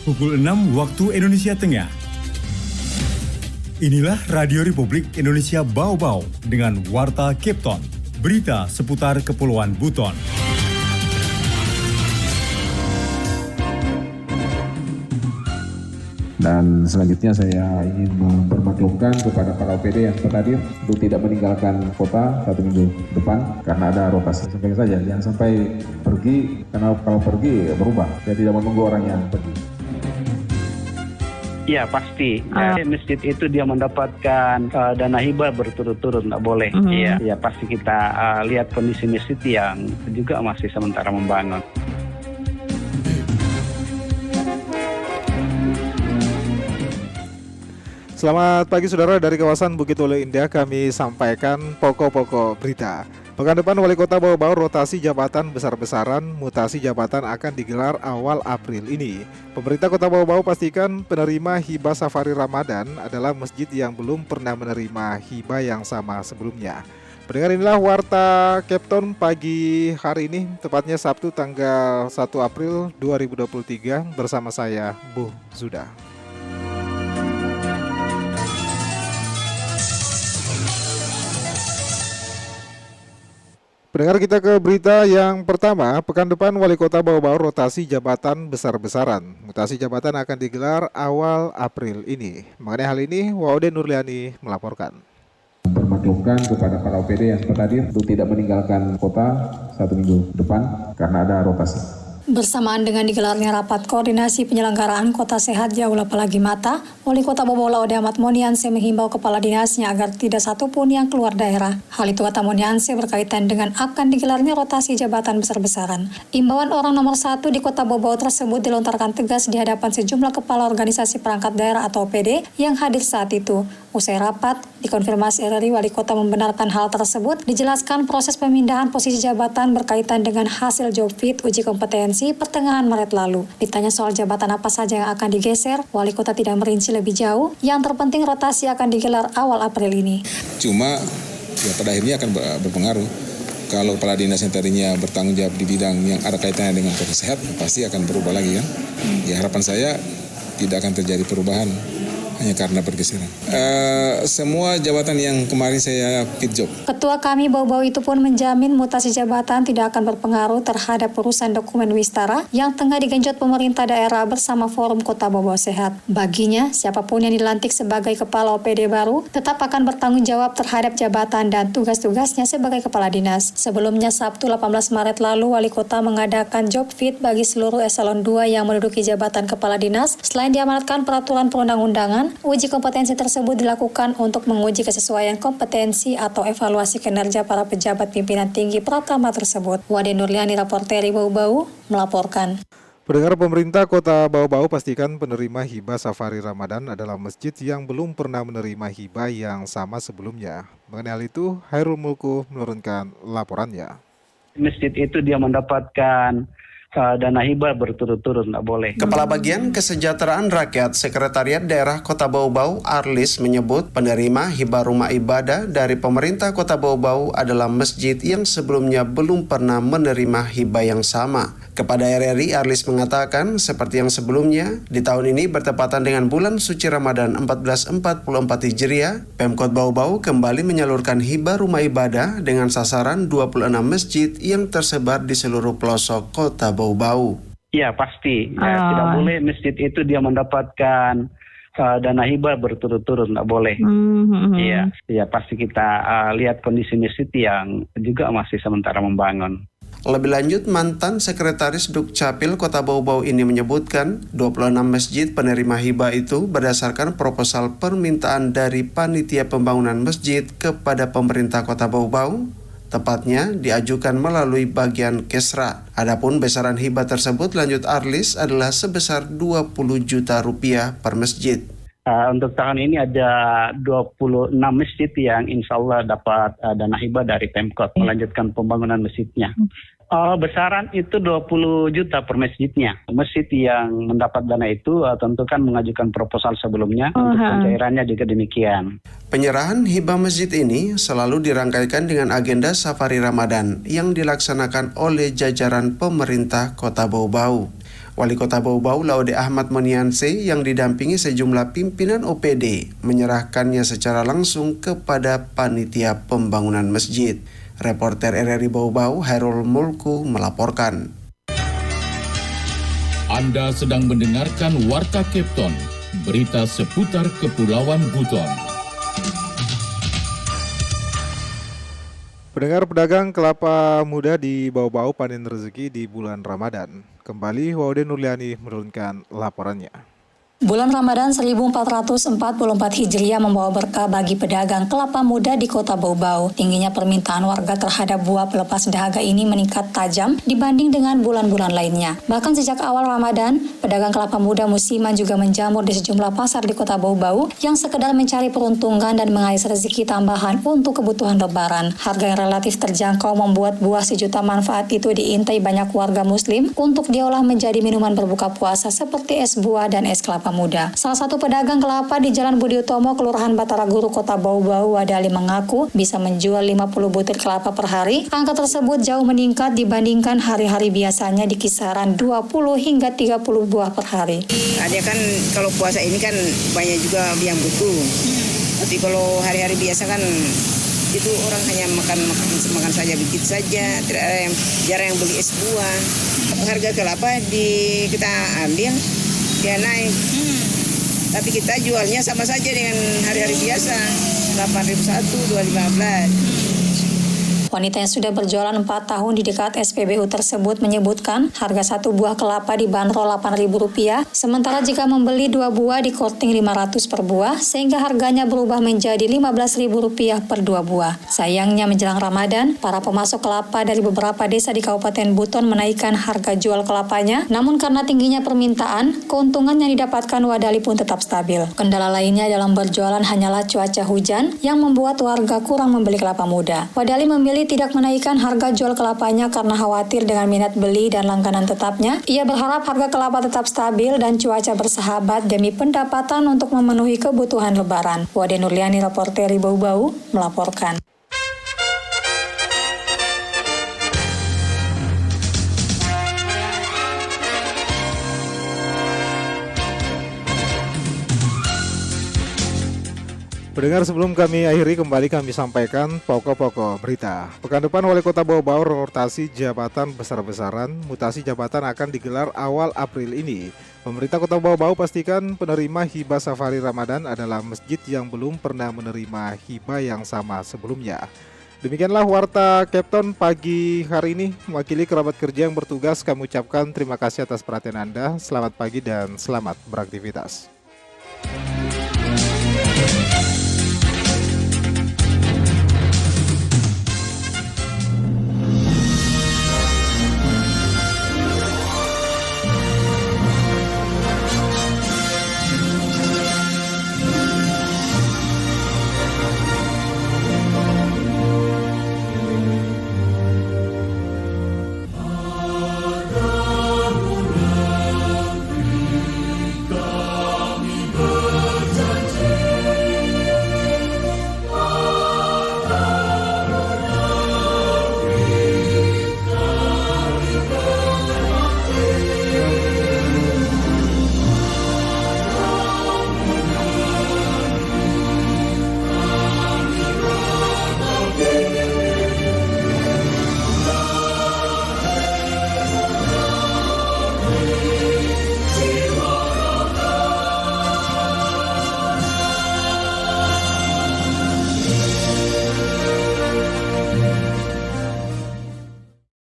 pukul 6 waktu Indonesia Tengah. Inilah Radio Republik Indonesia Bau-Bau dengan Warta Cape Town, berita seputar Kepulauan Buton. Dan selanjutnya saya ingin mempermaklumkan kepada para OPD yang sempat hadir untuk tidak meninggalkan kota 1 minggu depan karena ada rotasi. Sampaikan saja, jangan sampai pergi, karena kalau pergi berubah. Saya tidak menunggu orang yang pergi. Ya pasti. Masjid itu dia mendapatkan dana hibah berturut-turut, nggak boleh. Ya pasti kita lihat kondisi masjid yang juga masih sementara membangun. Selamat pagi saudara, dari kawasan Bukit Ulu Indah kami sampaikan pokok-pokok berita. Pekan depan Wali Kota Bau-Bau rotasi jabatan besar-besaran, mutasi jabatan akan digelar awal April ini. Pemerintah Kota Bau-Bau pastikan penerima hibah Safari Ramadan adalah masjid yang belum pernah menerima hibah yang sama sebelumnya. Pendengar, inilah Warta Cape Town pagi hari ini, tepatnya Sabtu tanggal 1 April 2023 bersama saya, Bu Zuda. Pendengar, kita ke berita yang pertama. Pekan depan Wali Kota Bau-Bau rotasi jabatan besar-besaran. Mutasi jabatan akan digelar awal April ini. Mengenai hal ini, Waude Nurliani melaporkan. Mempermaklumkan kepada para OPD yang sempat hadir untuk tidak meninggalkan kota 1 minggu depan karena ada rotasi. Bersamaan dengan digelarnya rapat koordinasi penyelenggaraan Kota Sehat Jauh Apalagi Mata, Wali Kota Bau-Bau Laude Ahmad Monianse menghimbau kepala dinasnya agar tidak satupun yang keluar daerah. Hal itu kata Monianse berkaitan dengan akan digelarnya rotasi jabatan besar-besaran. Imbauan orang nomor 1 di Kota Bau-Bau tersebut dilontarkan tegas di hadapan sejumlah kepala organisasi perangkat daerah atau OPD yang hadir saat itu. Usai rapat, dikonfirmasi RRI, Wali Kota membenarkan hal tersebut, dijelaskan proses pemindahan posisi jabatan berkaitan dengan hasil job fit uji kompetensi pertengahan Maret lalu. Ditanya soal jabatan apa saja yang akan digeser, Wali Kota tidak merinci lebih jauh. Yang terpenting rotasi akan digelar awal April ini. Cuma ya pada akhirnya akan berpengaruh. Kalau kepala dinas yang tadinya bertanggung jawab di bidang yang ada kaitannya dengan Kota Sehat, pasti akan berubah lagi kan. Ya harapan saya tidak akan terjadi perubahan hanya karena pergeseran. Semua jabatan yang kemarin saya fit job. Ketua kami Bau-Bau itu pun menjamin mutasi jabatan tidak akan berpengaruh terhadap urusan dokumen Wistara yang tengah digenjot pemerintah daerah bersama Forum Kota Bau-Bau Sehat. Baginya, siapapun yang dilantik sebagai kepala OPD baru tetap akan bertanggung jawab terhadap jabatan dan tugas-tugasnya sebagai kepala dinas. Sebelumnya Sabtu 18 Maret lalu, Wali Kota mengadakan job fit bagi seluruh eselon 2 yang menduduki jabatan kepala dinas. Selain diamanatkan peraturan perundang-undangan, uji kompetensi tersebut dilakukan untuk menguji kesesuaian kompetensi atau evaluasi kinerja para pejabat pimpinan tinggi Pratama tersebut. Wade Nurliani, Raporteri Bau-Bau, melaporkan. Pendengar, pemerintah Kota Bau-Bau pastikan penerima hibah Safari Ramadan adalah masjid yang belum pernah menerima hibah yang sama sebelumnya. Mengenai hal itu, Hairul Mulku menurunkan laporannya. Masjid itu dia mendapatkan dana hibah berturut-turut, nggak boleh. Kepala Bagian Kesejahteraan Rakyat Sekretariat Daerah Kota Bau-Bau, Arlis, menyebut penerima hibah rumah ibadah dari pemerintah Kota Bau-Bau adalah masjid yang sebelumnya belum pernah menerima hibah yang sama. Kepada RRI, Arlis mengatakan seperti yang sebelumnya, di tahun ini bertepatan dengan bulan suci Ramadan 1444 Hijriah, Pemkot Bau-Bau kembali menyalurkan hibah rumah ibadah dengan sasaran 26 masjid yang tersebar di seluruh pelosok Kota Bau-Bau. Ya pasti. Tidak boleh masjid itu dia mendapatkan dana hibah berturut-turut, nggak boleh. Ya pasti kita lihat kondisi masjid yang juga masih sementara membangun. Lebih lanjut, mantan Sekretaris Dukcapil Kota Bau-Bau ini menyebutkan 26 masjid penerima hibah itu berdasarkan proposal permintaan dari Panitia Pembangunan Masjid kepada pemerintah Kota Bau-Bau, tepatnya diajukan melalui bagian Kesra. Adapun besaran hibah tersebut, lanjut Arlis, adalah sebesar 20 juta rupiah per masjid. Untuk tahun ini ada 26 masjid yang insya Allah dapat dana hibah dari Pemkot melanjutkan pembangunan masjidnya. Besaran itu 20 juta per masjidnya. Masjid yang mendapat dana itu tentu kan mengajukan proposal sebelumnya, untuk pencairannya juga demikian. Penyerahan hibah masjid ini selalu dirangkaikan dengan agenda Safari Ramadan yang dilaksanakan oleh jajaran pemerintah Kota Bau-Bau. Wali Kota Bau-Bau Laude Ahmad Monianse yang didampingi sejumlah pimpinan OPD menyerahkannya secara langsung kepada panitia pembangunan masjid. Reporter RRI Bau-Bau Hairul Mulku melaporkan. Anda sedang mendengarkan Warta Kepton, berita seputar Kepulauan Buton. Pendengar, pedagang kelapa muda di Bau-Bau panen rezeki di bulan Ramadan. Kembali Waude Nurliani menurunkan laporannya. Bulan Ramadan 1444 Hijriah membawa berkah bagi pedagang kelapa muda di Kota Bau-Bau. Tingginya permintaan warga terhadap buah pelepas dahaga ini meningkat tajam dibanding dengan bulan-bulan lainnya. Bahkan sejak awal Ramadan, pedagang kelapa muda musiman juga menjamur di sejumlah pasar di Kota Bau-Bau yang sekedar mencari peruntungan dan mengais rezeki tambahan untuk kebutuhan lebaran. Harga yang relatif terjangkau membuat buah sejuta manfaat itu diintai banyak warga muslim untuk diolah menjadi minuman berbuka puasa seperti es buah dan es kelapa muda. Salah satu pedagang kelapa di Jalan Budi Utomo, Kelurahan Batara Guru, Kota Bau-Bau, Wadali mengaku bisa menjual 50 butir kelapa per hari. Angka tersebut jauh meningkat dibandingkan hari-hari biasanya di kisaran 20 hingga 30 buah per hari. Ada kan kalau puasa ini kan banyak juga yang butuh. Tapi kalau hari-hari biasa kan itu orang hanya makan saja dikit saja, tidak ada yang jarang yang beli es buah. Harga kelapa kita ambil dia naik. Tapi kita jualnya sama saja dengan hari-hari biasa, 8.100, 2.500. Wanita yang sudah berjualan 4 tahun di dekat SPBU tersebut menyebutkan harga satu buah kelapa dibanderol Rp8.000, sementara jika membeli 2 buah dikorting Rp500 per buah, sehingga harganya berubah menjadi Rp15.000 per 2 buah. Sayangnya menjelang Ramadan, para pemasok kelapa dari beberapa desa di Kabupaten Buton menaikkan harga jual kelapanya, namun karena tingginya permintaan, keuntungan yang didapatkan Wadali pun tetap stabil. Kendala lainnya dalam berjualan hanyalah cuaca hujan yang membuat warga kurang membeli kelapa muda. Wadali memilih tidak menaikkan harga jual kelapanya karena khawatir dengan minat beli dan langganan tetapnya. Ia berharap harga kelapa tetap stabil dan cuaca bersahabat demi pendapatan untuk memenuhi kebutuhan lebaran. Wade Nurliani, reporter Bau-Bau, melaporkan. Pendengar, sebelum kami akhiri, kembali kami sampaikan pokok-pokok berita. Pekan depan Wali Kota Bau-Bau rotasi jabatan besar-besaran. Mutasi jabatan akan digelar awal April ini. Pemerintah Kota Bau-Bau pastikan penerima hibah safari Ramadan adalah masjid yang belum pernah menerima hibah yang sama sebelumnya. Demikianlah Warta Kepton pagi hari ini. Mewakili kerabat kerja yang bertugas, kami ucapkan terima kasih atas perhatian Anda. Selamat pagi dan selamat beraktivitas.